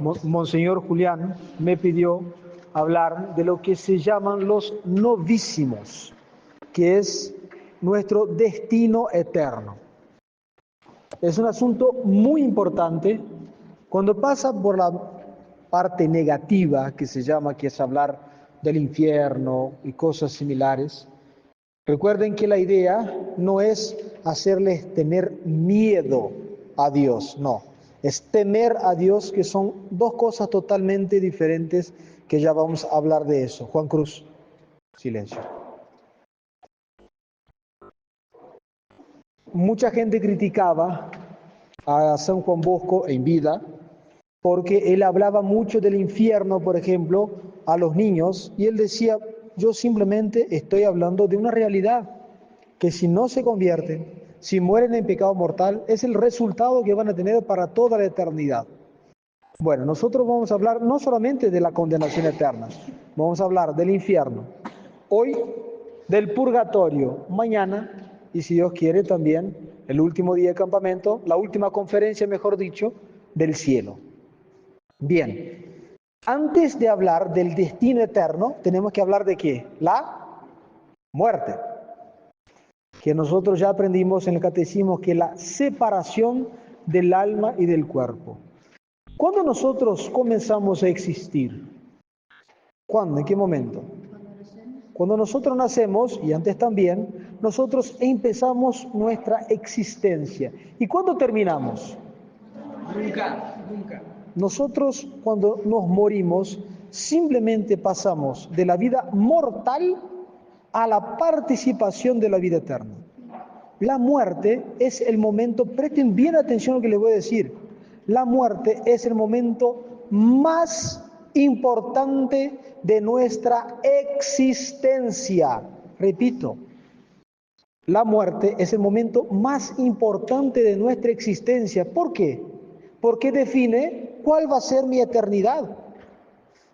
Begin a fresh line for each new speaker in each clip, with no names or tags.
Monseñor Julián me pidió hablar de lo que se llaman los novísimos, que es nuestro destino eterno. Es un asunto muy importante. Cuando pasa por la parte negativa, que se llama, que es hablar del infierno y cosas similares, recuerden que la idea no es hacerles tener miedo a Dios, no. Es temer a Dios, que son dos cosas totalmente diferentes, que ya vamos a hablar de eso. Juan Cruz, silencio. Mucha gente criticaba a San Juan Bosco en vida, porque él hablaba mucho del infierno, por ejemplo, a los niños, y él decía, yo simplemente estoy hablando de una realidad, que si no se convierten, si mueren en pecado mortal, es el resultado que van a tener para toda la eternidad. Bueno, nosotros vamos a hablar no solamente de la condenación eterna, vamos a hablar del infierno, hoy del purgatorio, mañana, y si Dios quiere también, el último día de campamento, la última conferencia, mejor dicho, del cielo. Bien, antes de hablar del destino eterno, tenemos que hablar de ¿qué? La muerte. Que nosotros ya aprendimos en el catecismo, que la separación del alma y del cuerpo. ¿Cuándo nosotros comenzamos a existir? ¿Cuándo? ¿En qué momento? Cuando nosotros nacemos, y antes también, nosotros empezamos nuestra existencia. ¿Y cuándo terminamos?
Nunca.
Nosotros, cuando nos morimos, simplemente pasamos de la vida mortal a la participación de la vida eterna. La muerte es el momento, presten bien atención a lo que les voy a decir, la muerte es el momento más importante de nuestra existencia. Repito, la muerte es el momento más importante de nuestra existencia. ¿Por qué? Porque define cuál va a ser mi eternidad.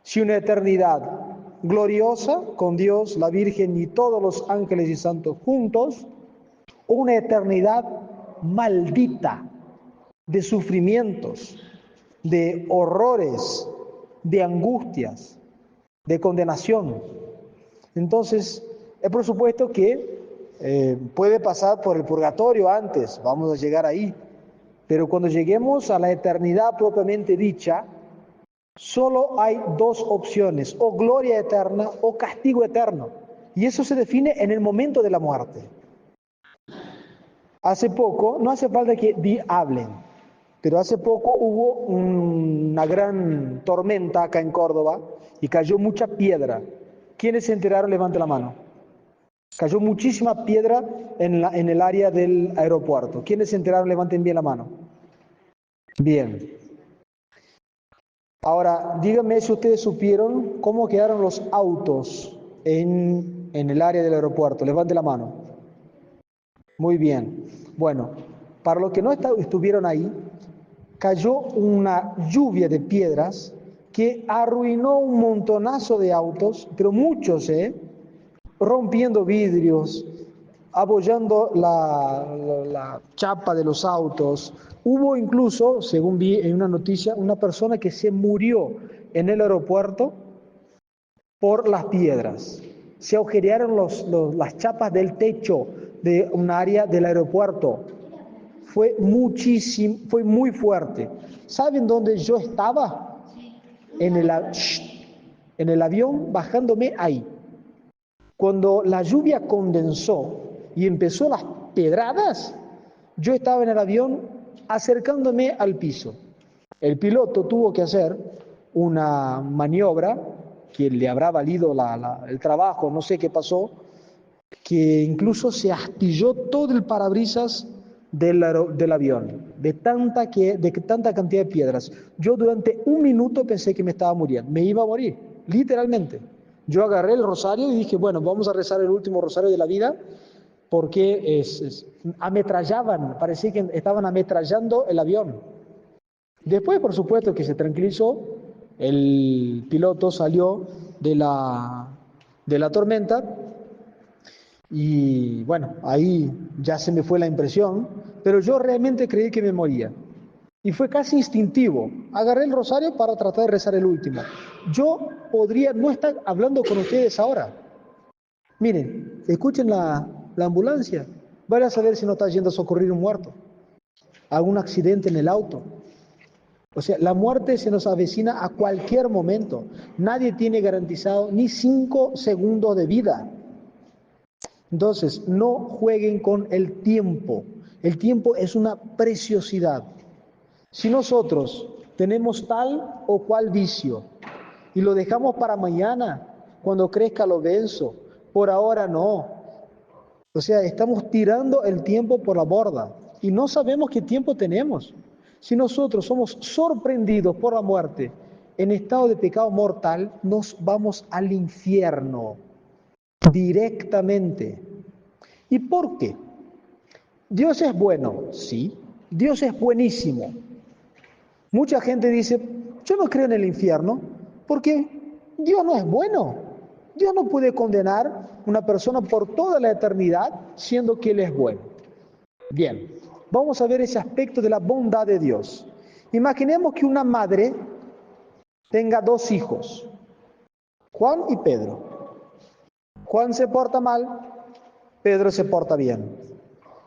Si una eternidad gloriosa con Dios, la Virgen y todos los ángeles y santos juntos, o una eternidad maldita de sufrimientos, de horrores, de angustias, de condenación. Entonces, es por supuesto que puede pasar por el purgatorio antes, vamos a llegar ahí, pero cuando lleguemos a la eternidad propiamente dicha, solo hay dos opciones, o gloria eterna o castigo eterno, y eso se define en el momento de la muerte. Hace poco, no hace falta que hablen, pero hace poco hubo una gran tormenta acá en Córdoba y cayó mucha piedra. ¿Quiénes se enteraron? Levanten la mano. Cayó muchísima piedra en el área del aeropuerto. ¿Quiénes se enteraron? Levanten bien la mano. Bien. Ahora, díganme si ustedes supieron cómo quedaron los autos en el área del aeropuerto. Levanten la mano. Muy bien. Bueno, para los que no estuvieron ahí, cayó una lluvia de piedras que arruinó un montonazo de autos, pero muchos, rompiendo vidrios, abollando la chapa de los autos. Hubo incluso, según vi en una noticia, una persona que se murió en el aeropuerto por las piedras. Se agujerearon las chapas del techo de un área del aeropuerto. Fue muchísimo, fue muy fuerte. ¿Saben dónde yo estaba? En el avión, bajándome ahí. Cuando la lluvia condensó y empezó las pedradas, yo estaba en el avión acercándome al piso. El piloto tuvo que hacer una maniobra que le habrá valido el trabajo, no sé qué pasó, que incluso se astilló todo el parabrisas del avión, de tanta cantidad de piedras. Yo durante un minuto pensé que me estaba muriendo, me iba a morir, literalmente. Yo agarré el rosario y dije, bueno, vamos a rezar el último rosario de la vida, porque ametrallaban, parecía que estaban ametrallando el avión. Después, por supuesto, que se tranquilizó, el piloto salió de la tormenta y bueno, ahí ya se me fue la impresión, pero yo realmente creí que me moría. Y fue casi instintivo. Agarré el rosario para tratar de rezar el último. Yo podría no estar hablando con ustedes ahora. Miren, escuchen la ambulancia. Vayan a saber si no está yendo a socorrer un muerto. Algún accidente en el auto. O sea, la muerte se nos avecina a cualquier momento. Nadie tiene garantizado ni 5 segundos de vida. Entonces, no jueguen con el tiempo. El tiempo es una preciosidad. Si nosotros tenemos tal o cual vicio y lo dejamos para mañana, cuando crezca lo venzo, por ahora no. O sea, estamos tirando el tiempo por la borda y no sabemos qué tiempo tenemos. Si nosotros somos sorprendidos por la muerte en estado de pecado mortal, nos vamos al infierno directamente. ¿Y por qué? Dios es bueno, sí. Dios es buenísimo. Mucha gente dice, yo no creo en el infierno porque Dios no es bueno. Dios no puede condenar a una persona por toda la eternidad siendo que Él es bueno. Bien, vamos a ver ese aspecto de la bondad de Dios. Imaginemos que una madre tenga 2 hijos, Juan y Pedro. Juan se porta mal, Pedro se porta bien.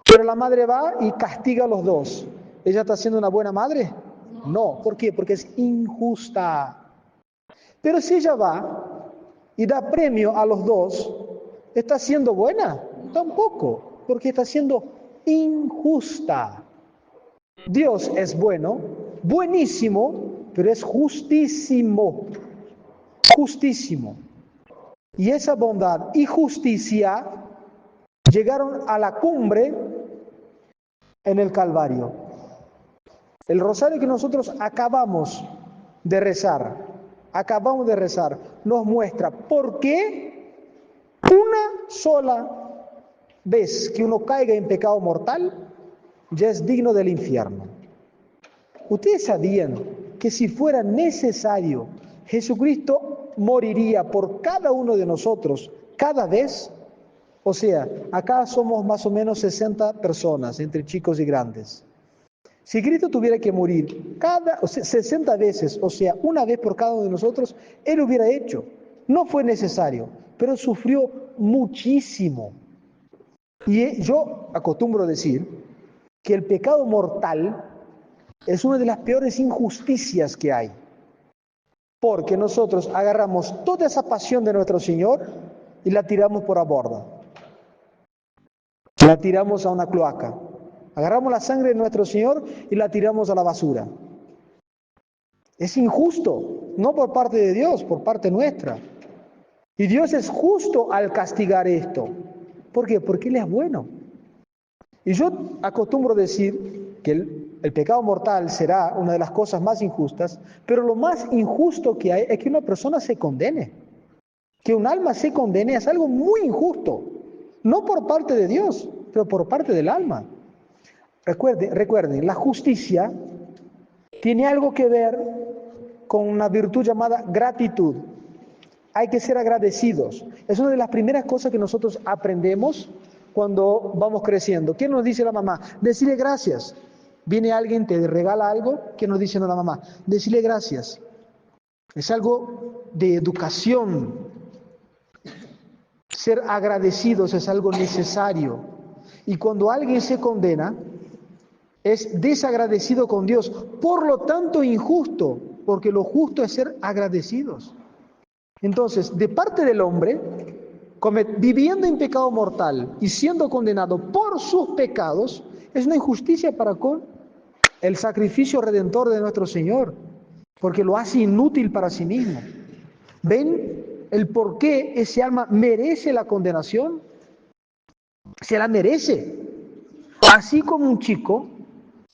Pero la madre va y castiga a los 2. ¿Ella está siendo una buena madre? No. ¿Por qué? Porque es injusta. Pero si ella va y da premio a los 2, ¿está siendo buena? Tampoco, porque está siendo injusta. Dios es bueno, buenísimo, pero es justísimo. Justísimo. Y esa bondad y justicia llegaron a la cumbre en el Calvario. El rosario que nosotros acabamos de rezar, nos muestra por qué una sola vez que uno caiga en pecado mortal, ya es digno del infierno. Ustedes sabían que si fuera necesario, Jesucristo moriría por cada uno de nosotros cada vez. O sea, acá somos más o menos 60 personas, entre chicos y grandes. Si Cristo tuviera que morir 60 veces, o sea, una vez por cada uno de nosotros, Él hubiera hecho. No fue necesario, pero sufrió muchísimo. Y yo acostumbro decir que el pecado mortal es una de las peores injusticias que hay. Porque nosotros agarramos toda esa pasión de nuestro Señor y la tiramos por la borda. La tiramos a una cloaca. Agarramos la sangre de nuestro Señor y la tiramos a la basura. Es injusto, no por parte de Dios, por parte nuestra. Y Dios es justo al castigar esto. ¿Por qué? Porque Él es bueno. Y yo acostumbro decir que el pecado mortal será una de las cosas más injustas, pero lo más injusto que hay es que una persona se condene. Que un alma se condene es algo muy injusto. No por parte de Dios, pero por parte del alma. Recuerden, la justicia tiene algo que ver con una virtud llamada gratitud. Hay que ser agradecidos. Es una de las primeras cosas que nosotros aprendemos cuando vamos creciendo. ¿Qué nos dice la mamá? Decirle gracias. Viene alguien, te regala algo, ¿qué nos dice la mamá? Decirle gracias. Es algo de educación. Ser agradecidos es algo necesario. Y cuando alguien se condena, es desagradecido con Dios, por lo tanto injusto, porque lo justo es ser agradecidos. Entonces, de parte del hombre, viviendo en pecado mortal y siendo condenado por sus pecados, es una injusticia para con el sacrificio redentor de nuestro Señor, porque lo hace inútil para sí mismo. ¿Ven el por qué ese alma merece la condenación? Se la merece. Así como un chico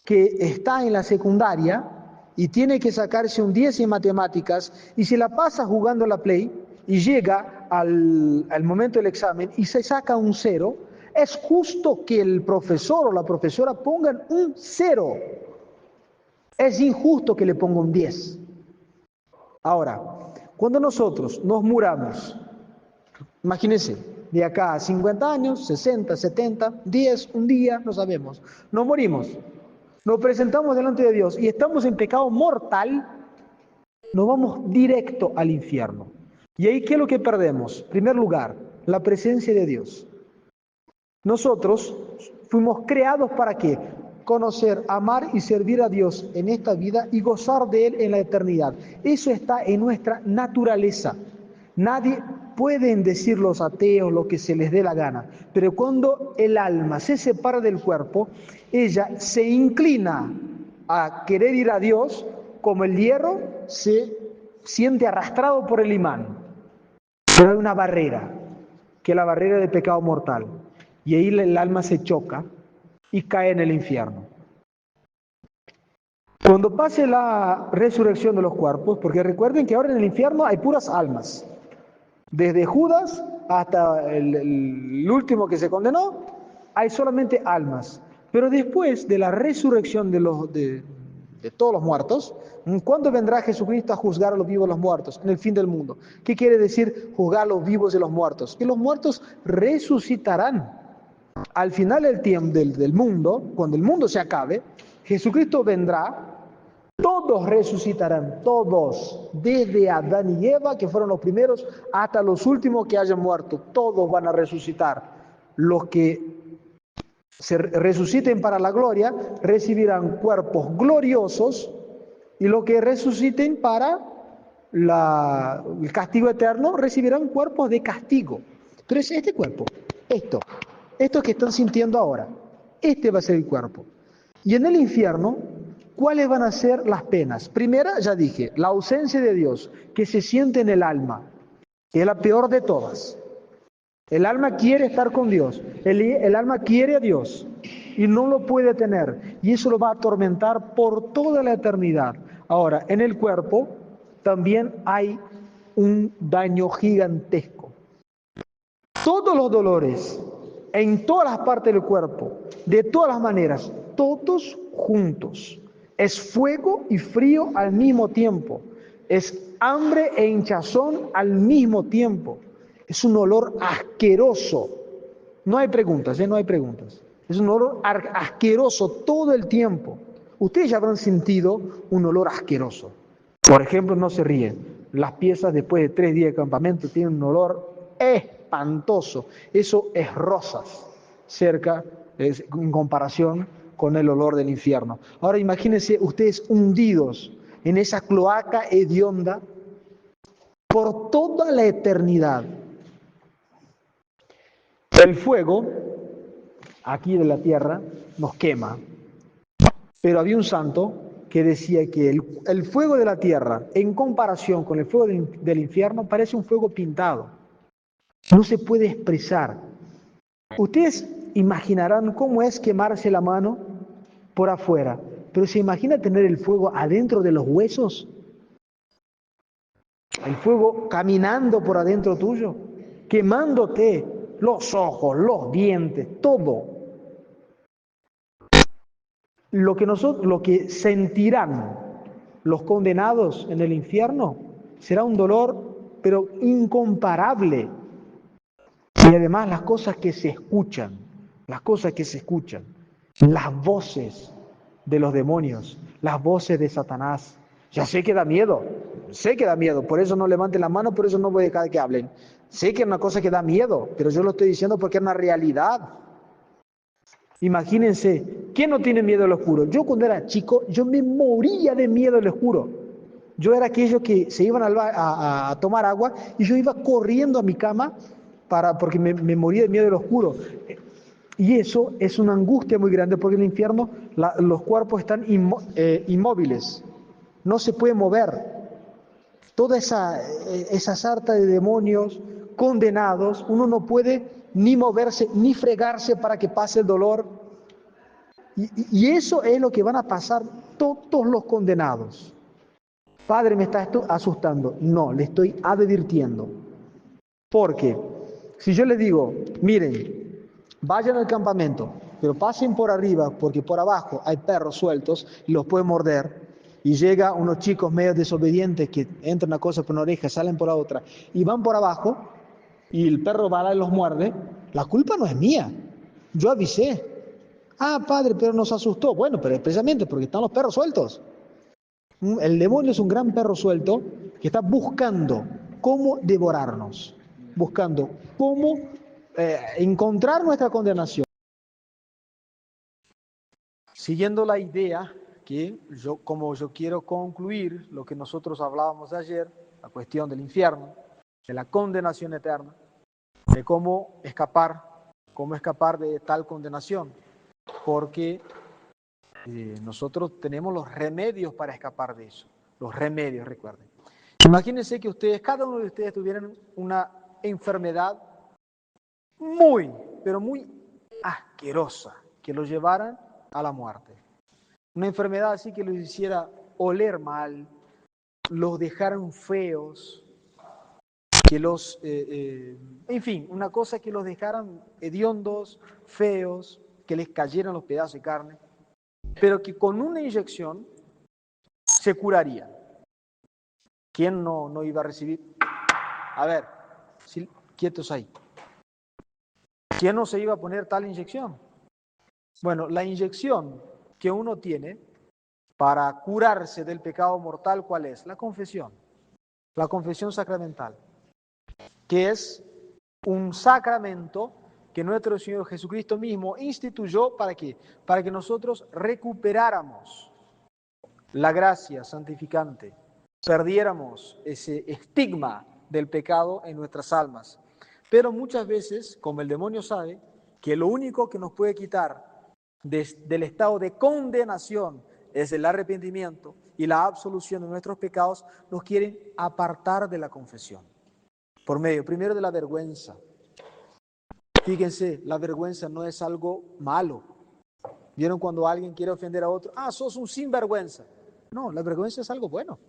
que está en la secundaria y tiene que sacarse un 10 en matemáticas y se la pasa jugando la Play y llega al momento del examen y se saca un 0, es justo que el profesor o la profesora pongan un 0. Es injusto que le ponga un 10. Ahora, cuando nosotros nos muramos, imagínense, de acá a 50 años, 60, 70, 10, un día, no sabemos, nos morimos. nos presentamos delante de Dios y estamos en pecado mortal, nos vamos directo al infierno. Y ahí, ¿qué es lo que perdemos? En primer lugar, la presencia de Dios. Nosotros fuimos creados ¿para qué? Conocer, amar y servir a Dios en esta vida y gozar de Él en la eternidad. Eso está en nuestra naturaleza. Nadie pueden decir los ateos lo que se les dé la gana, pero cuando el alma se separa del cuerpo, ella se inclina a querer ir a Dios como el hierro se siente arrastrado por el imán. Pero hay una barrera, que es la barrera del pecado mortal. Y ahí el alma se choca y cae en el infierno. Cuando pase la resurrección de los cuerpos, porque recuerden que ahora en el infierno hay puras almas. Desde Judas hasta el último que se condenó, hay solamente almas. Pero después de la resurrección de todos los muertos, ¿cuándo vendrá Jesucristo a juzgar a los vivos y los muertos? En el fin del mundo. ¿Qué quiere decir juzgar a los vivos y los muertos? Que los muertos resucitarán. Al final del mundo, cuando el mundo se acabe, Jesucristo vendrá, todos resucitarán, todos, desde Adán y Eva, que fueron los primeros, hasta los últimos que hayan muerto, todos van a resucitar. Los que se resuciten para la gloria recibirán cuerpos gloriosos, y los que resuciten para el castigo eterno recibirán cuerpos de castigo. Pero es este cuerpo, esto que están sintiendo ahora, este va a ser el cuerpo. Y en el infierno, ¿cuáles van a ser las penas? Primera, ya dije, la ausencia de Dios, que se siente en el alma, que es la peor de todas. El alma quiere estar con Dios, el alma quiere a Dios y no lo puede tener, y eso lo va a atormentar por toda la eternidad. Ahora, en el cuerpo también hay un daño gigantesco. Todos los dolores, en todas las partes del cuerpo, de todas las maneras, todos juntos. Es fuego y frío al mismo tiempo. Es hambre e hinchazón al mismo tiempo. Es un olor asqueroso. No hay preguntas, no hay preguntas. Es un olor asqueroso todo el tiempo. Ustedes ya habrán sentido un olor asqueroso. Por ejemplo, no se ríen. Las piezas después de 3 días de campamento tienen un olor espantoso. Eso es rosas, en comparación con el olor del infierno. Ahora imagínense ustedes hundidos en esa cloaca hedionda por toda la eternidad. El fuego, aquí de la tierra, nos quema. Pero había un santo que decía que el fuego de la tierra, en comparación con el fuego del infierno, parece un fuego pintado. No se puede expresar. Ustedes imaginarán cómo es quemarse la mano por afuera, pero ¿se imagina tener el fuego adentro de los huesos? El fuego caminando por adentro tuyo, quemándote los ojos, los dientes, todo. Lo que sentirán los condenados en el infierno será un dolor, pero incomparable. Y además las cosas que se escuchan, las voces de los demonios, las voces de Satanás. Ya sé que da miedo, por eso no levanten la mano, por eso no voy a dejar que hablen. Sé que es una cosa que da miedo, pero yo lo estoy diciendo porque es una realidad. Imagínense, ¿quién no tiene miedo al oscuro? Yo cuando era chico, yo me moría de miedo al oscuro. Yo era aquellos que se iban a tomar agua y yo iba corriendo a mi cama porque me moría de miedo al oscuro. Y eso es una angustia muy grande porque en el infierno los cuerpos están inmóviles, no se puede mover. Toda esa sarta de demonios condenados, uno no puede ni moverse, ni fregarse para que pase el dolor. Y eso es lo que van a pasar todos los condenados. Padre, ¿me está esto asustando? No, le estoy advirtiendo. Porque si yo les digo, miren, vayan al campamento, pero pasen por arriba, porque por abajo hay perros sueltos y los pueden morder, y llega unos chicos medio desobedientes que entran una cosa por una oreja, salen por la otra, y van por abajo, y el perro va y los muerde, la culpa no es mía. Yo avisé. Ah, padre, pero nos asustó. Bueno, pero precisamente porque están los perros sueltos. El demonio es un gran perro suelto que está buscando cómo devorarnos, buscando cómo encontrar nuestra condenación. Siguiendo la idea que como yo quiero concluir lo que nosotros hablábamos ayer, la cuestión del infierno, de la condenación eterna, de cómo escapar de tal condenación, porque nosotros tenemos los remedios para escapar de eso, los remedios, recuerden. Imagínense que cada uno de ustedes tuvieran una enfermedad muy, pero muy asquerosa, que los llevaran a la muerte. Una enfermedad así que los hiciera oler mal, los dejaran feos, que en fin, una cosa que los dejaran hediondos, feos, que les cayeran los pedazos de carne, pero que con una inyección se curarían. ¿Quién no iba a recibir? A ver, quietos ahí. ¿Quién no se iba a poner tal inyección? Bueno, la inyección que uno tiene para curarse del pecado mortal, ¿cuál es? La confesión sacramental, que es un sacramento que nuestro Señor Jesucristo mismo instituyó ¿para qué? Para que nosotros recuperáramos la gracia santificante, perdiéramos ese estigma del pecado en nuestras almas. Pero muchas veces, como el demonio sabe, que lo único que nos puede quitar del estado de condenación es el arrepentimiento y la absolución de nuestros pecados, nos quieren apartar de la confesión. Por medio, primero, de la vergüenza. Fíjense, la vergüenza no es algo malo. ¿Vieron cuando alguien quiere ofender a otro? Ah, sos un sinvergüenza. No, la vergüenza es algo bueno.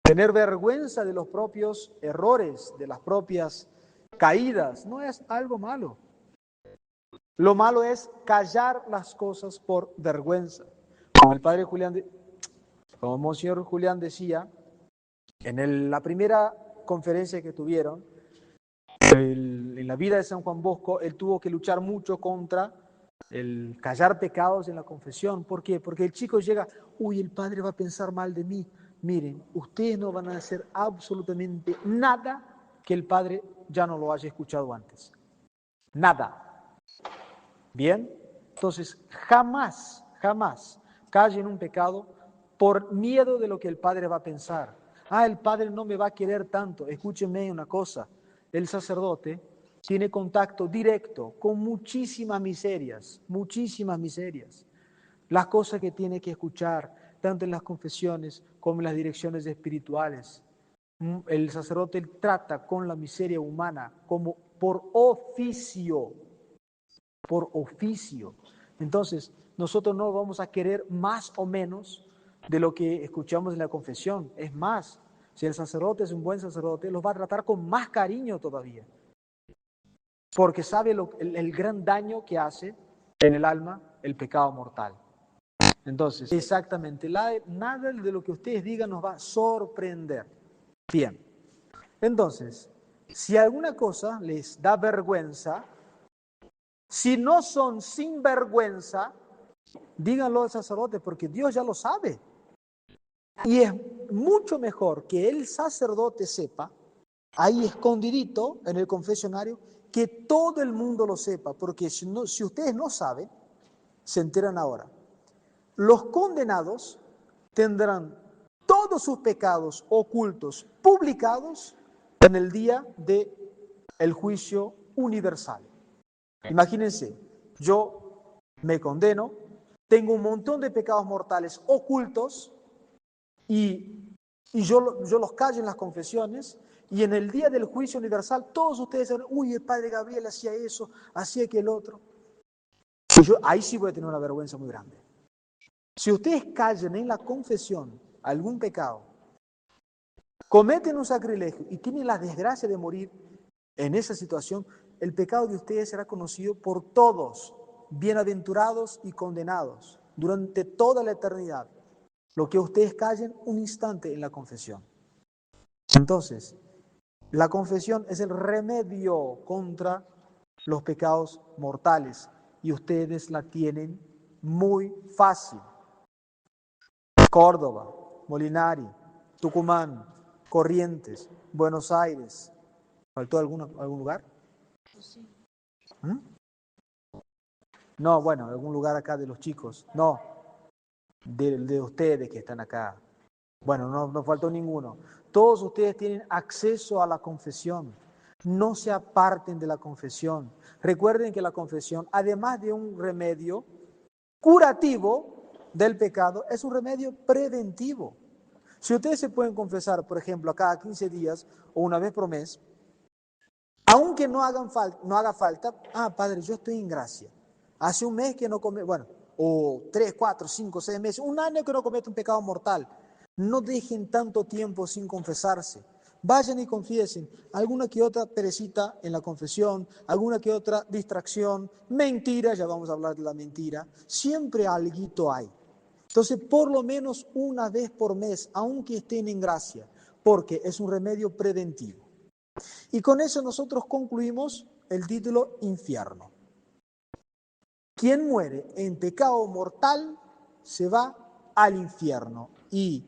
Tener vergüenza de los propios errores, de las propias caídas, no es algo malo. Lo malo es callar las cosas por vergüenza. Como el padre Julián, como Monseñor Julián decía, en la primera conferencia que tuvieron, en la vida de San Juan Bosco, él tuvo que luchar mucho contra el callar pecados en la confesión. ¿Por qué? Porque el chico llega, uy, el padre va a pensar mal de mí. Miren, ustedes no van a hacer absolutamente nada que el padre ya no lo haya escuchado antes. Nada. ¿Bien? Entonces, jamás callen un pecado por miedo de lo que el padre va a pensar. Ah, el padre no me va a querer tanto. Escúchenme una cosa. El sacerdote tiene contacto directo con muchísimas miserias. Las cosas que tiene que escuchar, tanto en las confesiones como en las direcciones espirituales. El sacerdote trata con la miseria humana como por oficio. Entonces, nosotros no vamos a querer más o menos de lo que escuchamos en la confesión. Es más, si el sacerdote es un buen sacerdote, los va a tratar con más cariño todavía, porque sabe el gran daño que hace en el alma el pecado mortal. Entonces, exactamente, nada de lo que ustedes digan nos va a sorprender. Bien, entonces, si alguna cosa les da vergüenza, si no son sinvergüenza, díganlo al sacerdote, porque Dios ya lo sabe. Y es mucho mejor que el sacerdote sepa, ahí escondidito en el confesionario, que todo el mundo lo sepa, porque si ustedes no saben, se enteran ahora. Los condenados tendrán todos sus pecados ocultos publicados en el día del juicio universal. Imagínense, yo me condeno, tengo un montón de pecados mortales ocultos y yo los callo en las confesiones, y en el día del juicio universal todos ustedes saben, uy, el padre Gabriel hacía eso, hacía aquel otro. Y yo ahí sí voy a tener una vergüenza muy grande. Si ustedes callan en la confesión algún pecado, cometen un sacrilegio y tienen la desgracia de morir en esa situación, el pecado de ustedes será conocido por todos, bienaventurados y condenados, durante toda la eternidad. Lo que ustedes callen un instante en la confesión. Entonces, la confesión es el remedio contra los pecados mortales. y ustedes la tienen muy fácil. Córdoba, Molinari, Tucumán, Corrientes, Buenos Aires. ¿Faltó algún lugar? ¿Mm? No, bueno, algún lugar acá de los chicos. No, de ustedes que están acá. Bueno, no faltó ninguno. Todos ustedes tienen acceso a la confesión. No se aparten de la confesión. Recuerden que la confesión, además de un remedio curativo del pecado, es un remedio preventivo. Si ustedes se pueden confesar, por ejemplo, a cada 15 días o una vez por mes, aunque no haga falta, Padre, yo estoy en gracia. Hace un mes que no cometo, bueno, o 3, 4, 5, 6 meses, un año que no cometo un pecado mortal. No dejen tanto tiempo sin confesarse. Vayan y confiesen. Alguna que otra perecita en la confesión, alguna que otra distracción, mentira, ya vamos a hablar de la mentira. Siempre alguito hay. Entonces, por lo menos una vez por mes, aunque estén en gracia, porque es un remedio preventivo. Y con eso nosotros concluimos el título infierno. Quien muere en pecado mortal se va al infierno. Y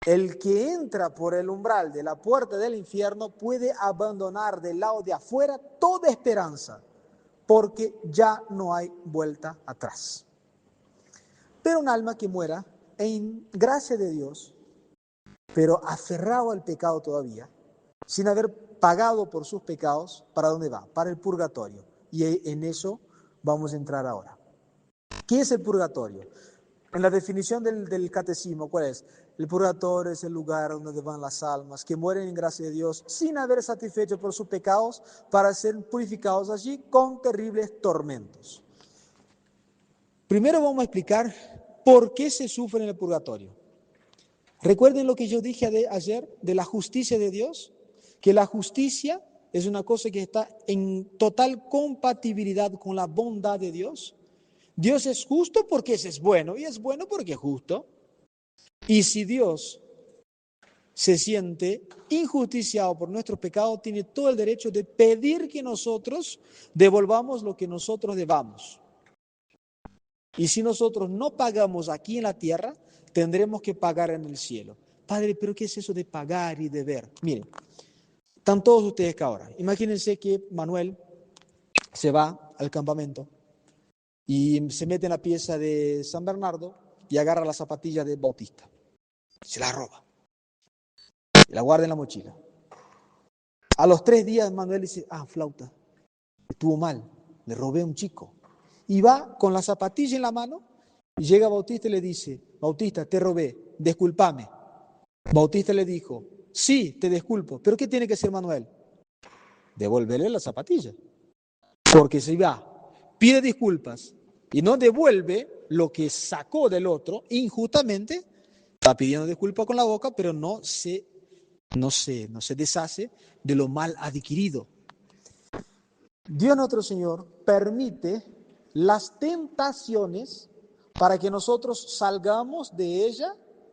el que entra por el umbral de la puerta del infierno puede abandonar del lado de afuera toda esperanza, porque ya no hay vuelta atrás. Pero un alma que muera en gracia de Dios, pero aferrado al pecado todavía, sin haber pagado por sus pecados, ¿para dónde va? Para el purgatorio. Y en eso vamos a entrar ahora. ¿Qué es el purgatorio? En la definición del catecismo, ¿cuál es? El purgatorio es el lugar donde van las almas que mueren en gracia de Dios sin haber satisfecho por sus pecados para ser purificados allí con terribles tormentos. Primero vamos a explicar por qué se sufre en el purgatorio. Recuerden lo que yo dije ayer de la justicia de Dios, que la justicia es una cosa que está en total compatibilidad con la bondad de Dios. Dios es justo porque es bueno y es bueno porque es justo. Y si Dios se siente injusticiado por nuestros pecados, tiene todo el derecho de pedir que nosotros devolvamos lo que nosotros debamos. Y si nosotros no pagamos aquí en la tierra, tendremos que pagar en el cielo. Padre, ¿pero qué es eso de pagar y deber? Miren, están todos ustedes acá ahora. Imagínense que Manuel se va al campamento y se mete en la pieza de San Bernardo y agarra la zapatilla de Bautista. Se la roba y la guarda en la mochila. A los 3 días Manuel dice, flauta, estuvo mal, le robé a un chico. Y va con la zapatilla en la mano y llega Bautista y le dice, Bautista, te robé, discúlpame. Bautista le dijo, sí, te disculpo, pero ¿qué tiene que hacer Manuel? Devolverle la zapatilla. Porque si va, pide disculpas y no devuelve lo que sacó del otro injustamente, está pidiendo disculpas con la boca, pero no se deshace de lo mal adquirido. Dios nuestro Señor permite las tentaciones para que nosotros salgamos de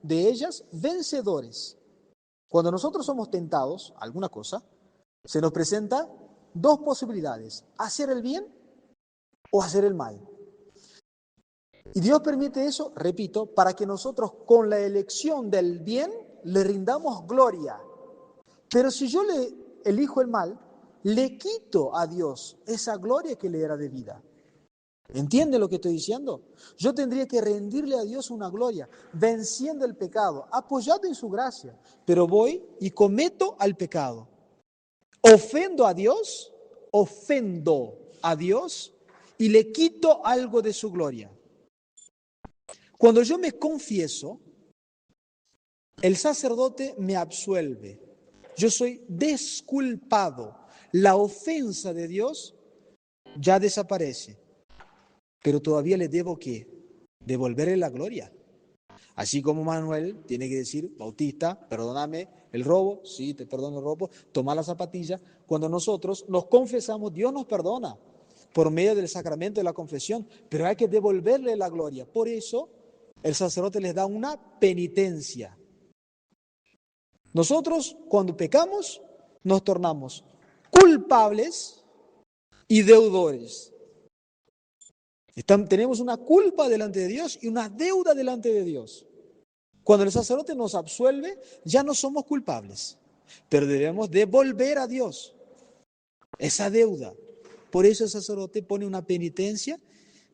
ellas vencedores. Cuando nosotros somos tentados a alguna cosa, se nos presenta 2 posibilidades, hacer el bien o hacer el mal. Y Dios permite eso, repito, para que nosotros con la elección del bien le rindamos gloria. Pero si yo le elijo el mal, le quito a Dios esa gloria que le era debida. ¿Entiende lo que estoy diciendo? Yo tendría que rendirle a Dios una gloria, venciendo el pecado, apoyado en su gracia, pero voy y cometo al pecado. Ofendo a Dios y le quito algo de su gloria. Cuando yo me confieso, el sacerdote me absuelve. Yo soy disculpado. La ofensa de Dios ya desaparece. Pero todavía le debo ¿qué? Devolverle la gloria. Así como Manuel tiene que decir, Bautista, perdóname el robo, sí, te perdono el robo, toma la zapatilla. Cuando nosotros nos confesamos, Dios nos perdona por medio del sacramento de la confesión, pero hay que devolverle la gloria. Por eso el sacerdote les da una penitencia. Nosotros, cuando pecamos, nos tornamos culpables y deudores. Tenemos una culpa delante de Dios y una deuda delante de Dios. Cuando el sacerdote nos absuelve, ya no somos culpables, pero debemos devolver a Dios esa deuda. Por eso el sacerdote pone una penitencia,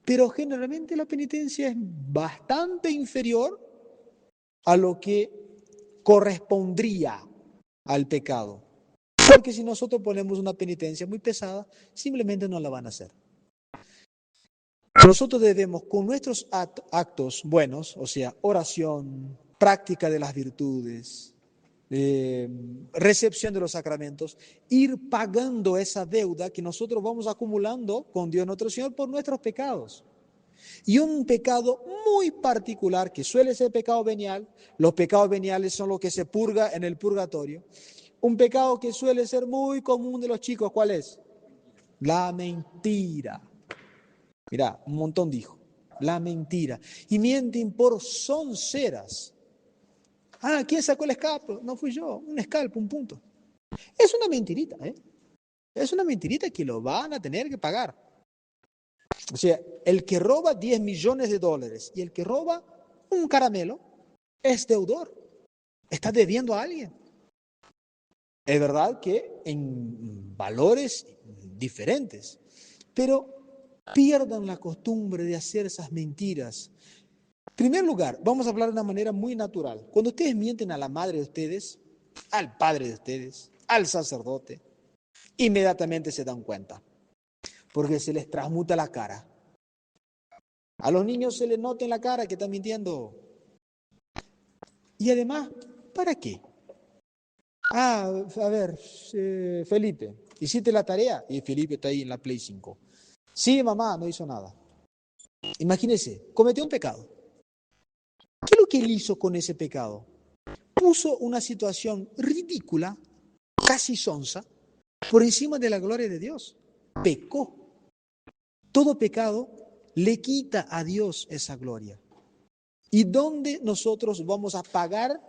pero generalmente la penitencia es bastante inferior a lo que correspondría al pecado. Porque si nosotros ponemos una penitencia muy pesada, simplemente no la van a hacer. Nosotros debemos, con nuestros actos buenos, o sea, oración, práctica de las virtudes, recepción de los sacramentos, ir pagando esa deuda que nosotros vamos acumulando con Dios nuestro Señor por nuestros pecados. Y un pecado muy particular, que suele ser pecado venial, los pecados veniales son los que se purga en el purgatorio. Un pecado que suele ser muy común de los chicos, ¿cuál es? La mentira. Mirá, un montón dijo, la mentira. Y mienten por sonceras. ¿Quién sacó el escapo? No fui yo, un escalpo, un punto. Es una mentirita, ¿eh? Es una mentirita que lo van a tener que pagar. O sea, el que roba 10 millones de dólares y el que roba un caramelo es deudor. Está debiendo a alguien. Es verdad que en valores diferentes, pero pierdan la costumbre de hacer esas mentiras. En primer lugar, vamos a hablar de una manera muy natural. Cuando ustedes mienten a la madre de ustedes, al padre de ustedes, al sacerdote, inmediatamente se dan cuenta, porque se les transmuta la cara. A los niños se les nota en la cara que están mintiendo. Y además, ¿para qué? A ver, Felipe, ¿hiciste la tarea? Y Felipe está ahí en la Play 5. Sí, mamá, no hizo nada. Imagínese, cometió un pecado. ¿Qué es lo que él hizo con ese pecado? Puso una situación ridícula, casi sonsa, por encima de la gloria de Dios. Pecó. Todo pecado le quita a Dios esa gloria. ¿Y dónde nosotros vamos a pagar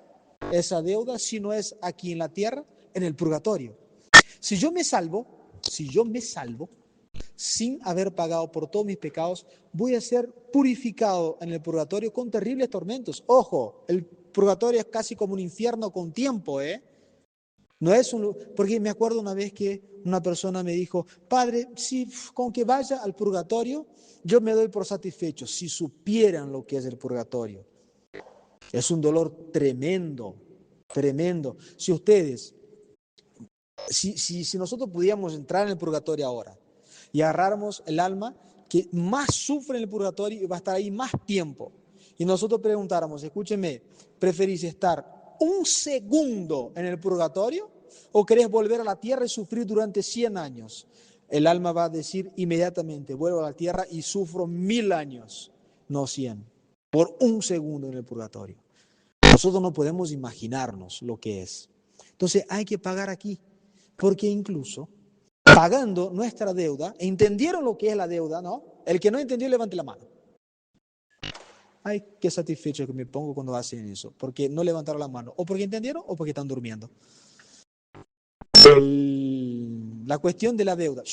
esa deuda si no es aquí en la tierra? En el purgatorio. Si yo me salvo sin haber pagado por todos mis pecados, voy a ser purificado en el purgatorio con terribles tormentos. Ojo, el purgatorio es casi como un infierno con tiempo, ¿eh? No es porque me acuerdo una vez que una persona me dijo, padre, si con que vaya al purgatorio, yo me doy por satisfecho, si supieran lo que es el purgatorio. Es un dolor tremendo, tremendo. Si nosotros pudiéramos entrar en el purgatorio ahora y agarráramos el alma que más sufre en el purgatorio y va a estar ahí más tiempo, y nosotros preguntáramos, escúcheme, ¿preferís estar un segundo en el purgatorio o querés volver a la tierra y sufrir durante 100 años? El alma va a decir inmediatamente, vuelvo a la tierra y sufro 1000 años, no 100, por un segundo en el purgatorio. Nosotros no podemos imaginarnos lo que es. Entonces hay que pagar aquí, porque incluso pagando nuestra deuda, ¿entendieron lo que es la deuda? ¿No? El que no entendió, levante la mano. Ay, qué satisfecho que me pongo cuando hacen eso, porque no levantaron la mano, o porque entendieron o porque están durmiendo. La cuestión de la deuda.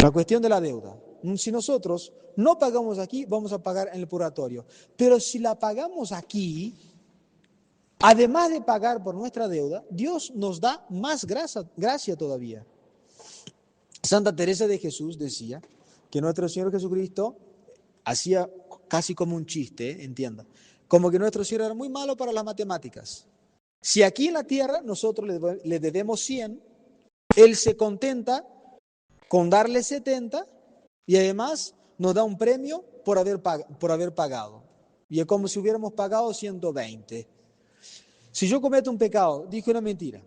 La cuestión de la deuda. Si nosotros no pagamos aquí, vamos a pagar en el purgatorio. Pero si la pagamos aquí, además de pagar por nuestra deuda, Dios nos da más gracia todavía. Santa Teresa de Jesús decía que nuestro Señor Jesucristo hacía casi como un chiste, entienda, como que nuestro Señor era muy malo para las matemáticas. Si aquí en la tierra nosotros le debemos 100, Él se contenta con darle 70 y además nos da un premio por haber pagado. Y es como si hubiéramos pagado 120. Si yo cometo un pecado, dije una mentira,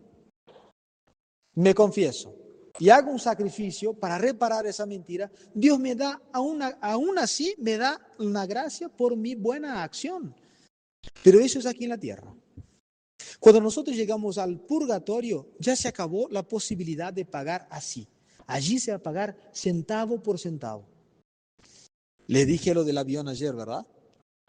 me confieso y hago un sacrificio para reparar esa mentira, Dios me da, aún así, me da una gracia por mi buena acción. Pero eso es aquí en la tierra. Cuando nosotros llegamos al purgatorio, ya se acabó la posibilidad de pagar así. Allí se va a pagar centavo por centavo. Les dije lo del avión ayer, ¿verdad?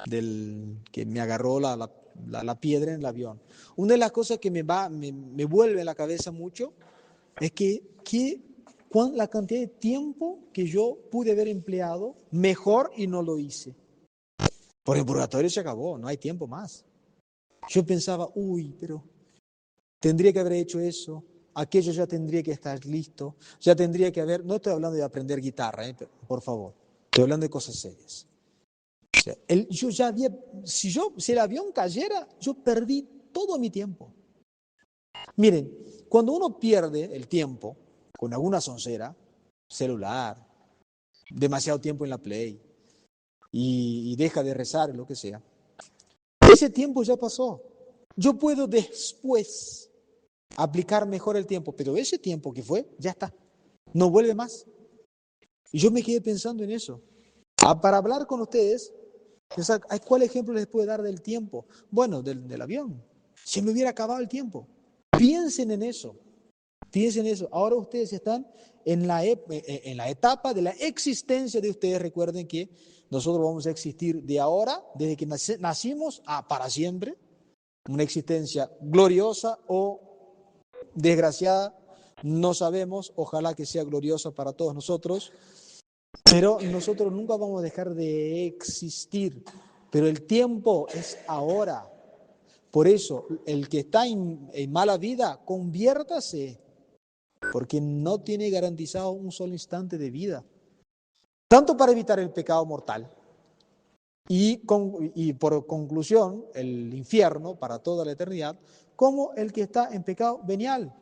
Que me agarró la piedra en el avión. Una de las cosas que me vuelve a la cabeza mucho es que la cantidad de tiempo que yo pude haber empleado mejor y no lo hice. Por el purgatorio se acabó, no hay tiempo más. Yo pensaba, pero tendría que haber hecho eso, aquello ya tendría que estar listo, ya tendría que haber, no estoy hablando de aprender guitarra, por favor, estoy hablando de cosas serias. O sea, yo ya había, si el avión cayera, yo perdí todo mi tiempo. Miren, cuando uno pierde el tiempo con alguna soncera, celular, demasiado tiempo en la Play y deja de rezar, lo que sea, ese tiempo ya pasó. Yo puedo después aplicar mejor el tiempo, pero ese tiempo que fue, ya está, no vuelve más. Y yo me quedé pensando en eso. Para hablar con ustedes, ¿cuál ejemplo les puedo dar del tiempo? Bueno, del avión. Se me hubiera acabado el tiempo. Piensen en eso. Piensen en eso. Ahora ustedes están en la etapa de la existencia de ustedes. Recuerden que nosotros vamos a existir de ahora, desde que nacimos, para siempre. Una existencia gloriosa o desgraciada, no sabemos. Ojalá que sea gloriosa para todos nosotros. Pero nosotros nunca vamos a dejar de existir. Pero el tiempo es ahora. Por eso, el que está en mala vida, conviértase. Porque no tiene garantizado un solo instante de vida. Tanto para evitar el pecado mortal y por conclusión el infierno para toda la eternidad, como el que está en pecado venial,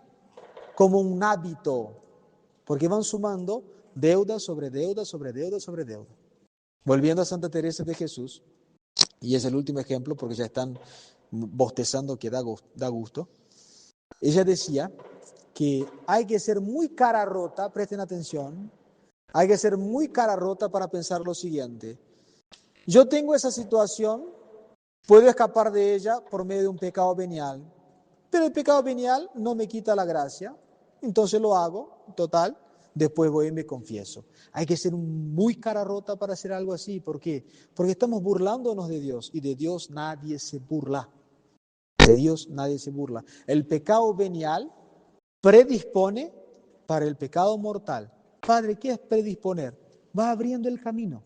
como un hábito, porque van sumando deuda sobre deuda sobre deuda sobre deuda. Volviendo a Santa Teresa de Jesús, y es el último ejemplo porque ya están bostezando que da gusto, ella decía que hay que ser muy cara rota, presten atención, hay que ser muy cara rota para pensar lo siguiente: yo tengo esa situación, puedo escapar de ella por medio de un pecado venial, pero el pecado venial no me quita la gracia, entonces lo hago, total, después voy y me confieso. Hay que ser muy cara rota para hacer algo así. ¿Por qué? Porque estamos burlándonos de Dios, y de Dios nadie se burla. De Dios nadie se burla. El pecado venial predispone para el pecado mortal. Padre, ¿qué es predisponer? Va abriendo el camino,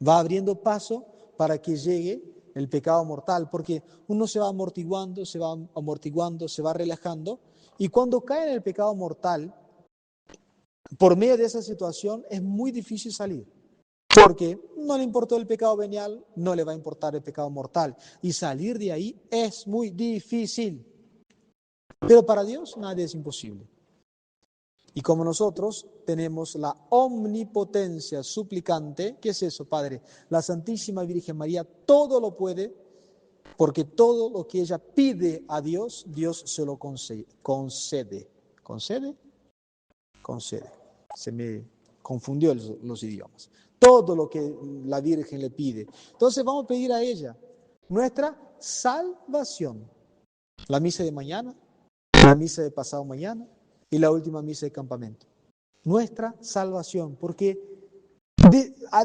va abriendo paso para que llegue el pecado mortal, porque uno se va amortiguando, se va relajando, y cuando cae en el pecado mortal, por medio de esa situación es muy difícil salir, porque no le importó el pecado venial, no le va a importar el pecado mortal, y salir de ahí es muy difícil. Pero para Dios nada es imposible. Y como nosotros tenemos la omnipotencia suplicante, ¿qué es eso, Padre? La Santísima Virgen María todo lo puede, porque todo lo que ella pide a Dios, Dios se lo concede. ¿Concede? Concede. Se me confundió los idiomas. Todo lo que la Virgen le pide. Entonces vamos a pedir a ella nuestra salvación. La misa de mañana, la misa de pasado mañana y la última misa de campamento. Nuestra salvación, porque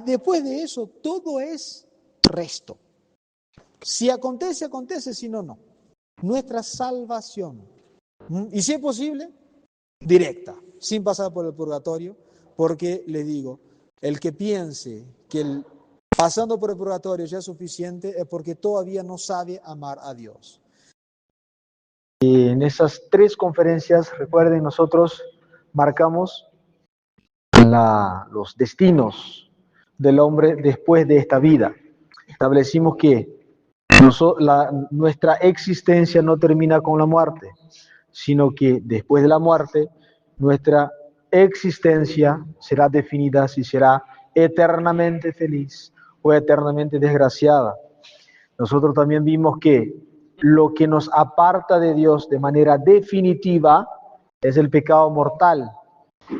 después de eso todo es resto. Si acontece, acontece, si no, no. Nuestra salvación. Y si es posible, directa, sin pasar por el purgatorio, porque les digo, el que piense que pasando por el purgatorio ya es suficiente es porque todavía no sabe amar a Dios. Y en esas 3 conferencias, recuerden, nosotros marcamos los destinos del hombre después de esta vida. Establecimos que nuestra existencia no termina con la muerte, sino que después de la muerte, nuestra existencia será definida si será eternamente feliz o eternamente desgraciada. Nosotros también vimos que lo que nos aparta de Dios de manera definitiva es el pecado mortal,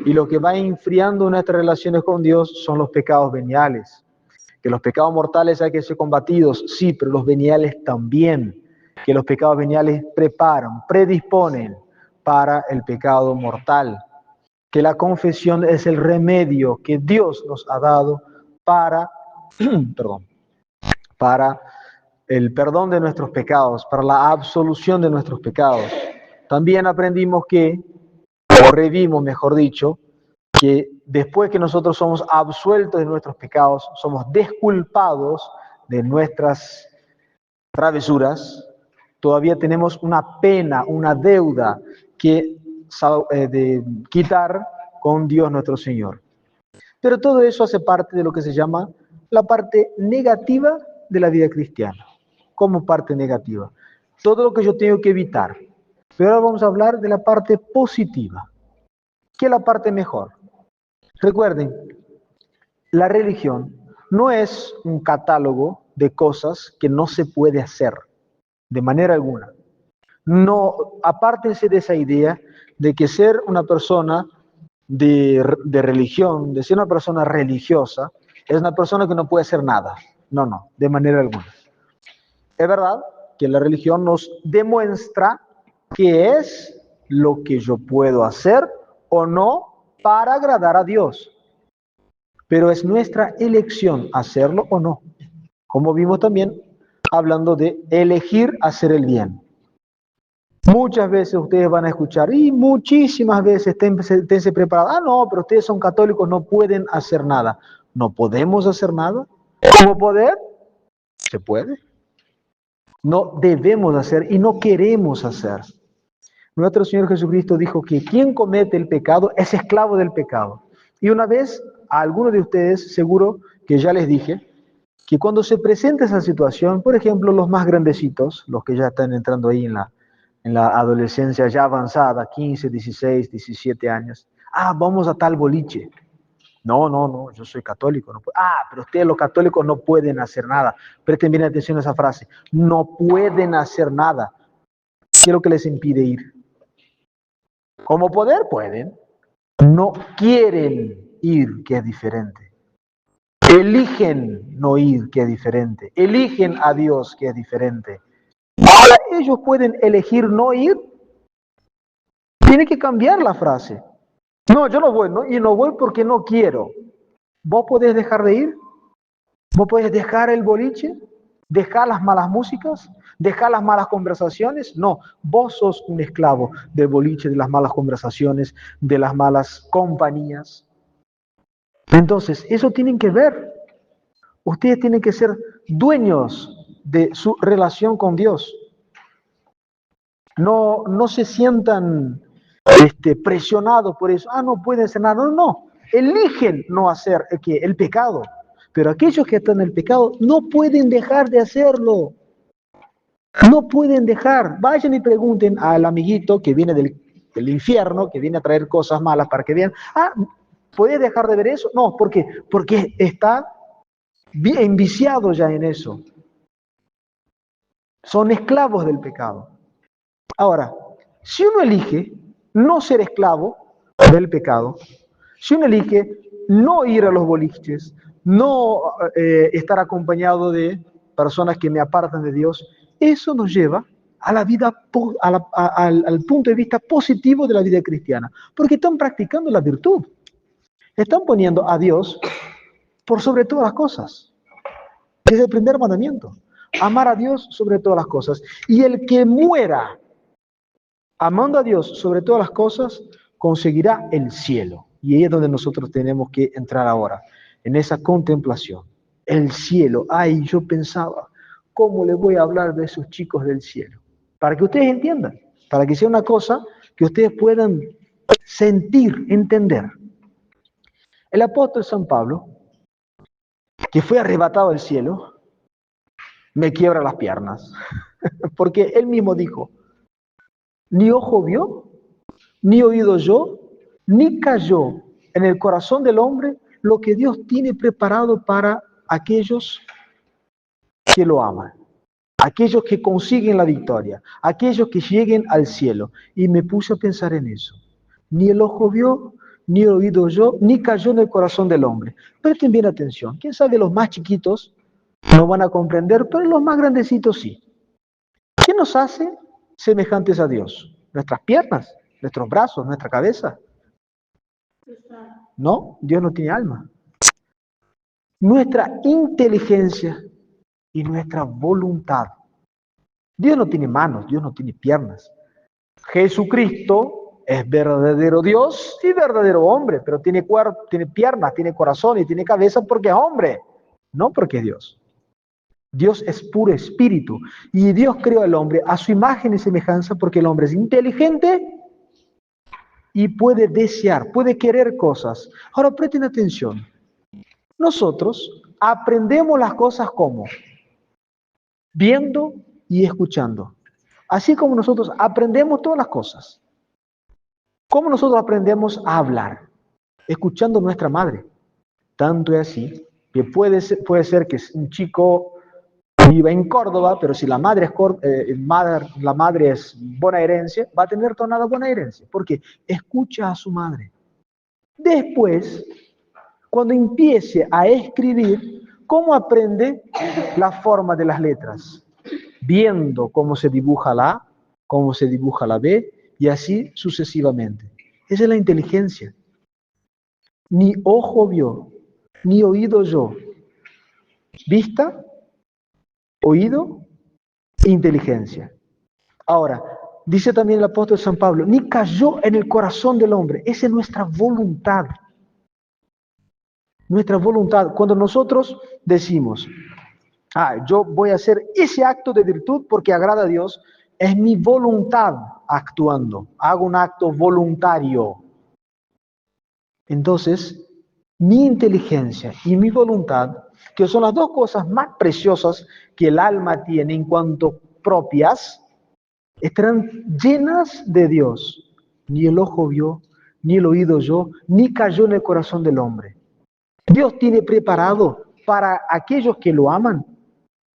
y lo que va enfriando nuestras relaciones con Dios son los pecados veniales. Que los pecados mortales hay que ser combatidos, sí, pero los veniales también. Que los pecados veniales predisponen para el pecado mortal. Que la confesión es el remedio que Dios nos ha dado para el perdón de nuestros pecados, para la absolución de nuestros pecados. También aprendimos que o revimos, mejor dicho, que después que nosotros somos absueltos de nuestros pecados, somos desculpados de nuestras travesuras, todavía tenemos una pena, una deuda que de quitar con Dios nuestro Señor. Pero todo eso hace parte de lo que se llama la parte negativa de la vida cristiana. Como parte negativa. Todo lo que yo tengo que evitar. Pero ahora vamos a hablar de la parte positiva. ¿Qué es la parte mejor? Recuerden, la religión no es un catálogo de cosas que no se puede hacer de manera alguna. No, apártense de esa idea de que ser una persona de religión, de ser una persona religiosa, es una persona que no puede hacer nada. No, no, de manera alguna. Es verdad que la religión nos demuestra qué es lo que yo puedo hacer o no para agradar a Dios. Pero es nuestra elección hacerlo o no. Como vimos también hablando de elegir hacer el bien. Muchas veces ustedes van a escuchar, y muchísimas veces, esténse preparados, no, pero ustedes son católicos, no pueden hacer nada. ¿No podemos hacer nada? ¿Cómo poder? Se puede. No debemos hacer y no queremos hacer. Nuestro Señor Jesucristo dijo que quien comete el pecado es esclavo del pecado. Y una vez, a algunos de ustedes, seguro que ya les dije, que cuando se presenta esa situación, por ejemplo, los más grandecitos, los que ya están entrando ahí en la adolescencia ya avanzada, 15, 16, 17 años, vamos a tal boliche. No, yo soy católico. No pero ustedes los católicos no pueden hacer nada. Presten bien atención a esa frase. No pueden hacer nada. ¿Qué es lo que les impide ir? Como poder pueden. No quieren ir, que es diferente. Eligen no ir, que es diferente. Eligen a Dios, que es diferente. Ahora ellos pueden elegir no ir. Tiene que cambiar la frase. No, yo no voy, ¿no? Y no voy porque no quiero. ¿Vos podés dejar de ir? ¿Vos podés dejar el boliche? ¿Dejar las malas músicas? ¿Dejar las malas conversaciones? No, vos sos un esclavo del boliche, de las malas conversaciones, de las malas compañías. Entonces, eso tienen que ver. Ustedes tienen que ser dueños de su relación con Dios. No se sientan presionados por eso. No pueden hacer nada. No. Eligen no hacer el pecado. Pero aquellos que están en el pecado no pueden dejar de hacerlo. No pueden dejar. Vayan y pregunten al amiguito que viene del infierno, que viene a traer cosas malas para que vean. ¿Puedes dejar de ver eso? No, ¿por qué? Porque está enviciado ya en eso. Son esclavos del pecado. Ahora, si uno elige no ser esclavo del pecado, si uno elige no ir a los boliches, no estar acompañado de personas que me apartan de Dios, eso nos lleva a la vida, al punto de vista positivo de la vida cristiana, porque están practicando la virtud, están poniendo a Dios por sobre todas las cosas. Es el primer mandamiento, amar a Dios sobre todas las cosas, y el que muera amando a Dios sobre todas las cosas, conseguirá el cielo. Y ahí es donde nosotros tenemos que entrar ahora, en esa contemplación. El cielo. Yo pensaba, ¿cómo le voy a hablar de esos chicos del cielo? Para que ustedes entiendan, para que sea una cosa que ustedes puedan sentir, entender. El apóstol San Pablo, que fue arrebatado al cielo, me quiebra las piernas, porque él mismo dijo, ni ojo vio, ni oído oyó, ni cayó en el corazón del hombre lo que Dios tiene preparado para aquellos que lo aman, aquellos que consiguen la victoria, aquellos que lleguen al cielo. Y me puse a pensar en eso. Ni el ojo vio, ni el oído oyó, ni cayó en el corazón del hombre. Presten bien atención. Quién sabe, los más chiquitos no van a comprender, pero los más grandecitos sí. ¿Qué nos hace semejantes a Dios? Nuestras piernas, nuestros brazos, nuestra cabeza. No, Dios no tiene alma. Nuestra inteligencia y nuestra voluntad. Dios no tiene manos, Dios no tiene piernas. Jesucristo es verdadero Dios y verdadero hombre, pero tiene cuerpo, tiene piernas, tiene corazón y tiene cabeza porque es hombre, no porque es Dios. Dios es puro espíritu y Dios creó al hombre a su imagen y semejanza porque el hombre es inteligente y puede desear, puede querer cosas. Ahora presten atención. Nosotros aprendemos las cosas como viendo y escuchando. Así como nosotros aprendemos todas las cosas. ¿Cómo nosotros aprendemos a hablar? Escuchando a nuestra madre. Tanto es así que puede ser que un chico viva en Córdoba, pero si la madre es bonaerense, va a tener tonada bonaerense, porque escucha a su madre. Después, cuando empiece a escribir, ¿cómo aprende la forma de las letras? Viendo cómo se dibuja la A, cómo se dibuja la B, y así sucesivamente. Esa es la inteligencia. Ni ojo vio, ni oído yo. Vista, oído, inteligencia. Ahora, dice también el apóstol San Pablo, ni cayó en el corazón del hombre. Esa es nuestra voluntad. Nuestra voluntad. Cuando nosotros decimos, yo voy a hacer ese acto de virtud porque agrada a Dios, es mi voluntad actuando. Hago un acto voluntario. Entonces, mi inteligencia y mi voluntad, que son las dos cosas más preciosas que el alma tiene en cuanto propias, estarán llenas de Dios. Ni el ojo vio, ni el oído oyó, ni cayó en el corazón del hombre. Dios tiene preparado para aquellos que lo aman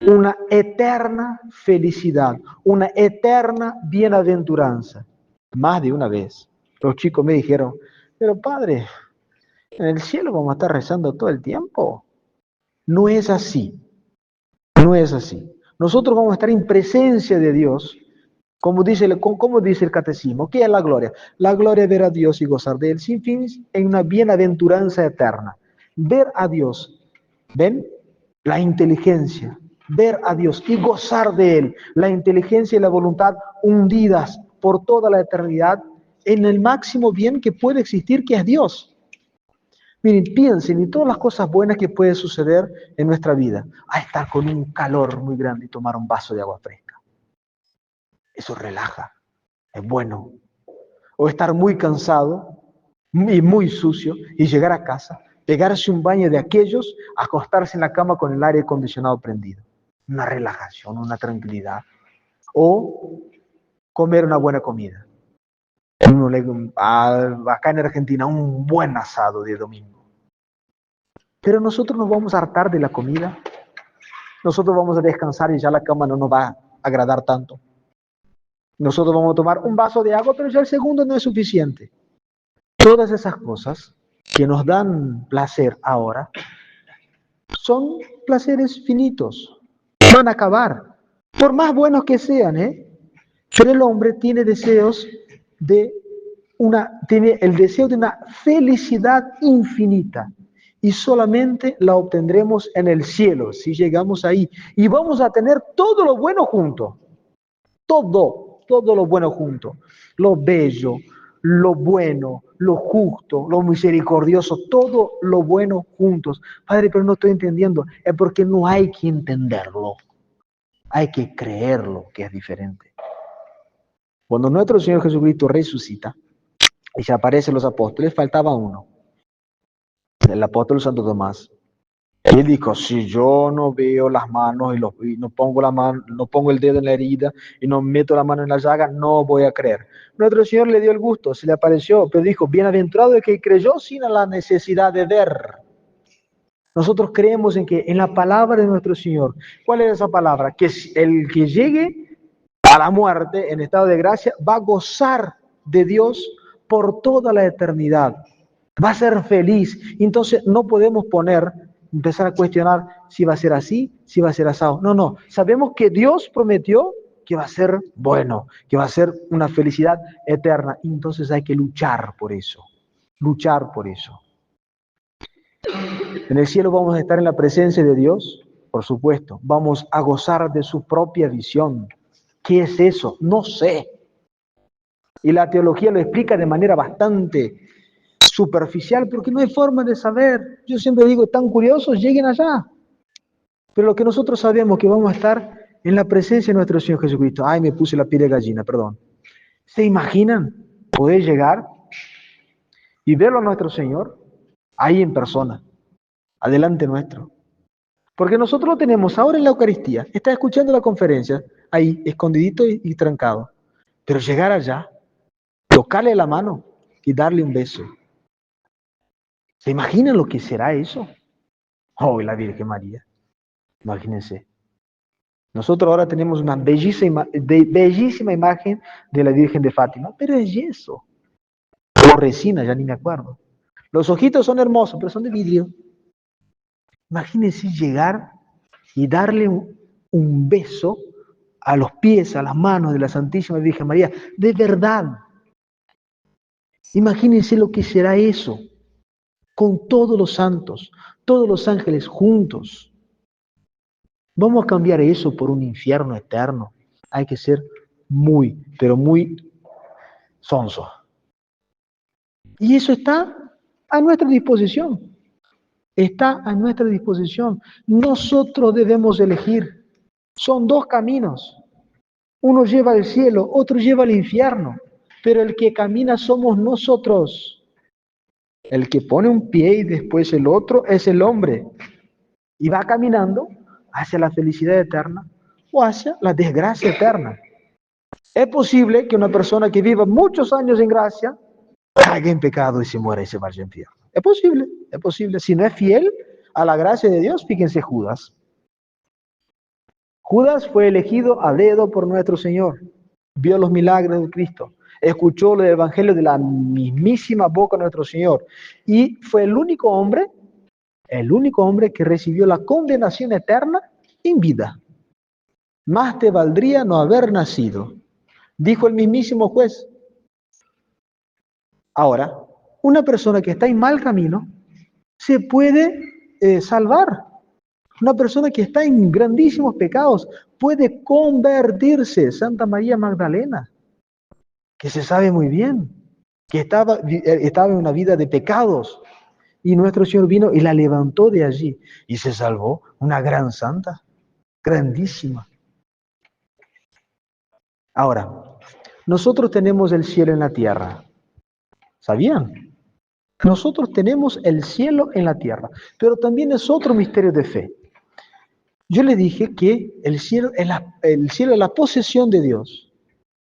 una eterna felicidad, una eterna bienaventuranza. Más de una vez, los chicos me dijeron, pero padre, ¿en el cielo vamos a estar rezando todo el tiempo? No es así, no es así. Nosotros vamos a estar en presencia de Dios, como dice el catecismo. ¿Qué es la gloria? La gloria es ver a Dios y gozar de Él sin fin en una bienaventuranza eterna. Ver a Dios, ¿ven? La inteligencia, ver a Dios y gozar de Él. La inteligencia y la voluntad hundidas por toda la eternidad en el máximo bien que puede existir, que es Dios. Miren, piensen en todas las cosas buenas que pueden suceder en nuestra vida. Estar con un calor muy grande y tomar un vaso de agua fresca. Eso relaja, es bueno. O estar muy cansado y muy sucio y llegar a casa, pegarse un baño de aquellos, acostarse en la cama con el aire acondicionado prendido. Una relajación, una tranquilidad. O comer una buena comida. Acá en Argentina, un buen asado de domingo. Pero nosotros nos vamos a hartar de la comida. Nosotros vamos a descansar y ya la cama no nos va a agradar tanto. Nosotros vamos a tomar un vaso de agua, pero ya el segundo no es suficiente. Todas esas cosas que nos dan placer ahora son placeres finitos. Van a acabar. Por más buenos que sean, Pero el hombre tiene deseos tiene el deseo de una felicidad infinita. Y solamente la obtendremos en el cielo, si llegamos ahí. Y vamos a tener todo lo bueno junto. Todo lo bueno junto. Lo bello, lo bueno, lo justo, lo misericordioso, todo lo bueno juntos. Padre, pero no estoy entendiendo. Es porque no hay que entenderlo. Hay que creerlo, que es diferente. Cuando nuestro Señor Jesucristo resucita y se aparecen los apóstoles, faltaba uno. El apóstol Santo Tomás. Y él dijo, si yo no veo las manos y no pongo el dedo en la herida y no meto la mano en la llaga, no voy a creer. Nuestro Señor le dio el gusto, se le apareció, pero dijo, bienaventurado el que creyó sin la necesidad de ver. Nosotros creemos en la palabra de nuestro Señor. ¿Cuál es esa palabra? Que el que llegue a la muerte en estado de gracia va a gozar de Dios por toda la eternidad. Va a ser feliz. Entonces no podemos empezar a cuestionar si va a ser así, si va a ser asado. No. Sabemos que Dios prometió que va a ser bueno, que va a ser una felicidad eterna. Entonces hay que luchar por eso. Luchar por eso. En el cielo vamos a estar en la presencia de Dios, por supuesto. Vamos a gozar de su propia visión. ¿Qué es eso? No sé. Y la teología lo explica de manera bastante superficial porque no hay forma de saber. Yo siempre digo, están curiosos, lleguen allá. Pero lo que nosotros sabemos que vamos a estar en la presencia de nuestro Señor Jesucristo. Ay, me puse la piel de gallina, perdón. ¿Se imaginan poder llegar y verlo a nuestro Señor ahí en persona, adelante nuestro? Porque nosotros lo tenemos ahora en la Eucaristía, está escuchando la conferencia, ahí, escondidito y trancado. Pero llegar allá, tocarle la mano y darle un beso. ¿Se imaginan lo que será eso? Oh, la Virgen María. Imagínense. Nosotros ahora tenemos una bellísima imagen de la Virgen de Fátima, pero es yeso. O resina, ya ni me acuerdo. Los ojitos son hermosos, pero son de vidrio. Imagínense llegar y darle un beso a los pies, a las manos de la Santísima Virgen María. De verdad. Imagínense lo que será eso. Con todos los santos, todos los ángeles juntos. Vamos a cambiar eso por un infierno eterno. Hay que ser muy, pero muy sonso. Y eso está a nuestra disposición. Está a nuestra disposición. Nosotros debemos elegir. Son dos caminos. Uno lleva al cielo, otro lleva al infierno. Pero el que camina somos nosotros. El que pone un pie y después el otro es el hombre. Y va caminando hacia la felicidad eterna o hacia la desgracia eterna. Es posible que una persona que viva muchos años en gracia caiga en pecado y se muera y se vaya al infierno. Es posible, es posible. Si no es fiel a la gracia de Dios, fíjense Judas. Judas fue elegido a dedo por nuestro Señor. Vio los milagros de Cristo. Escuchó los evangelios de la mismísima boca de nuestro Señor. Y fue el único hombre que recibió la condenación eterna en vida. Más te valdría no haber nacido, dijo el mismísimo juez. Ahora, una persona que está en mal camino se puede salvar. Una persona que está en grandísimos pecados puede convertirse. Santa María Magdalena, que se sabe muy bien, que estaba en una vida de pecados. Y nuestro Señor vino y la levantó de allí y se salvó, una gran santa, grandísima. Ahora, nosotros tenemos el cielo en la tierra. ¿Sabían? Nosotros tenemos el cielo en la tierra, pero también es otro misterio de fe. Yo le dije que el cielo es la posesión de Dios,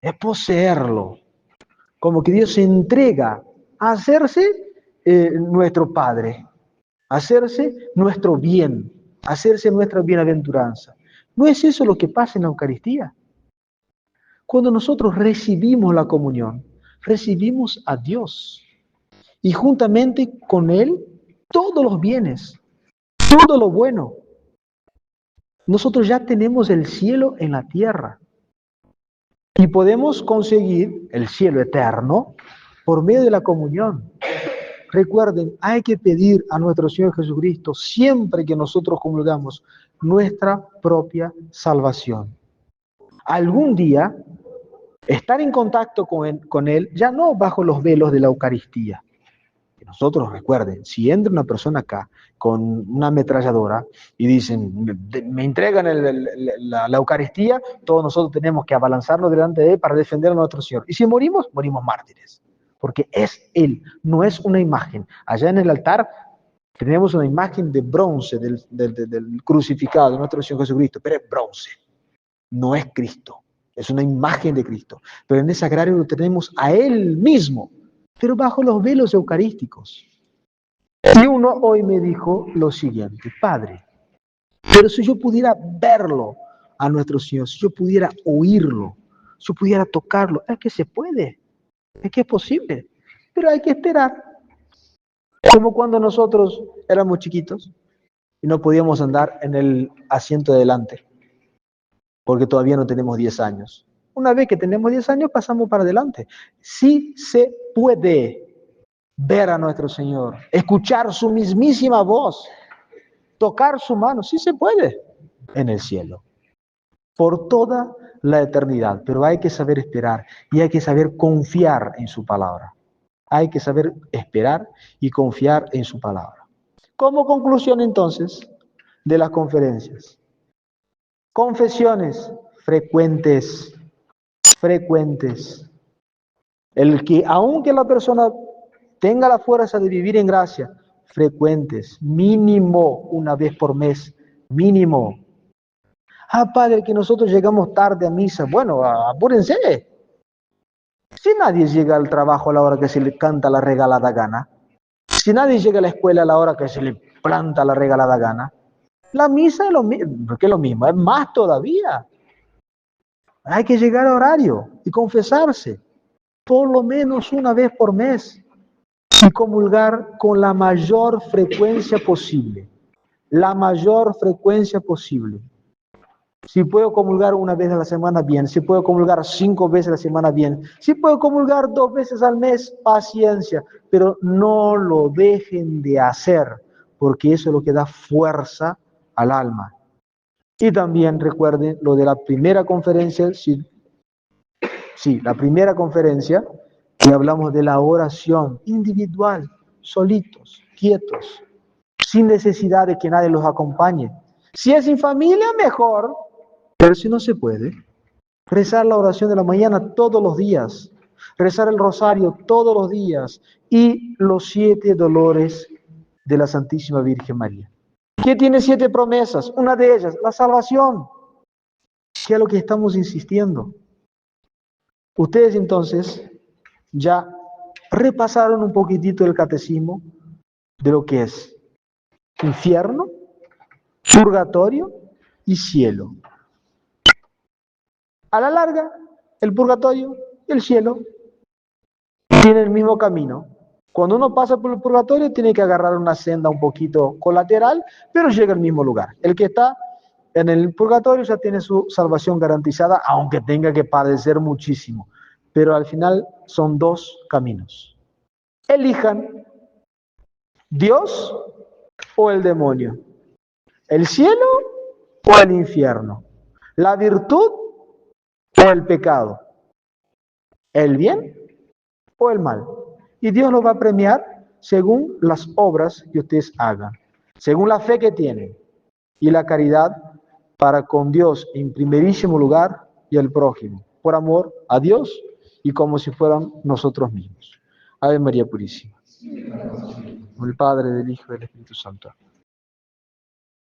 es poseerlo, como que Dios se entrega a hacerse nuestro Padre, hacerse nuestro bien, hacerse nuestra bienaventuranza. ¿No es eso lo que pasa en la Eucaristía? Cuando nosotros recibimos la comunión, recibimos a Dios y juntamente con Él todos los bienes, todo lo bueno. Nosotros ya tenemos el cielo en la tierra y podemos conseguir el cielo eterno por medio de la comunión. Recuerden, hay que pedir a nuestro Señor Jesucristo siempre que nosotros comulgamos nuestra propia salvación. Algún día estar en contacto con Él, ya no bajo los velos de la Eucaristía. Nosotros, recuerden, si entra una persona acá con una ametralladora y dicen, me entregan la Eucaristía, todos nosotros tenemos que abalanzarnos delante de Él para defender a nuestro Señor. Y si morimos, morimos mártires. Porque es Él, no es una imagen. Allá en el altar tenemos una imagen de bronce del crucificado de nuestro Señor Jesucristo, pero es bronce, no es Cristo. Es una imagen de Cristo. Pero en ese sagrario lo tenemos a Él mismo, pero bajo los velos eucarísticos. Y uno hoy me dijo lo siguiente: Padre, pero si yo pudiera verlo a nuestro Señor, si yo pudiera oírlo, si yo pudiera tocarlo, es que se puede, es que es posible, pero hay que esperar. Como cuando nosotros éramos chiquitos y no podíamos andar en el asiento de delante, porque todavía no tenemos 10 años. Una vez que tenemos 10 años, pasamos para adelante. Sí se puede ver a nuestro Señor, escuchar su mismísima voz, tocar su mano, sí se puede en el cielo. por toda la eternidad. Pero hay que saber esperar y hay que saber confiar en su palabra. Hay que saber esperar y confiar en su palabra. Como conclusión entonces de las conferencias, confesiones frecuentes, frecuentes. El que, aunque la persona tenga la fuerza de vivir en gracia, frecuentes, mínimo una vez por mes, mínimo. Ah, padre, que nosotros llegamos tarde a misa. Bueno, apúrense. Si nadie llega al trabajo a la hora que se le canta la regalada gana, si nadie llega a la escuela a la hora que se le planta la regalada gana, la misa es lo mismo, que es lo mismo, es más todavía. Hay que llegar a horario y confesarse, por lo menos una vez por mes, y comulgar con la mayor frecuencia posible. La mayor frecuencia posible. Si puedo comulgar una vez a la semana, bien. Si puedo comulgar 5 veces a la semana, bien. Si puedo comulgar 2 veces al mes, paciencia. Pero no lo dejen de hacer, porque eso es lo que da fuerza al alma. Y también recuerden lo de la primera conferencia, la primera conferencia, que hablamos de la oración individual, solitos, quietos, sin necesidad de que nadie los acompañe. Si es en familia, mejor, pero si no se puede, rezar la oración de la mañana todos los días, rezar el rosario todos los días y los 7 dolores de la Santísima Virgen María. ¿Qué tiene 7 promesas? Una de ellas, la salvación, que es lo que estamos insistiendo. Ustedes entonces ya repasaron un poquitito el catecismo de lo que es infierno, purgatorio y cielo. A la larga, el purgatorio y el cielo tienen el mismo camino. Cuando uno pasa por el purgatorio tiene que agarrar una senda un poquito colateral, pero llega al mismo lugar. El que está en el purgatorio ya tiene su salvación garantizada, aunque tenga que padecer muchísimo. Pero al final son 2 caminos. Elijan Dios o el demonio, el cielo o el infierno, la virtud o el pecado, el bien o el mal. Y Dios los va a premiar según las obras que ustedes hagan, según la fe que tienen y la caridad para con Dios en primerísimo lugar y el prójimo, por amor a Dios y como si fueran nosotros mismos. Ave María Purísima. El Padre, del Hijo y del Espíritu Santo.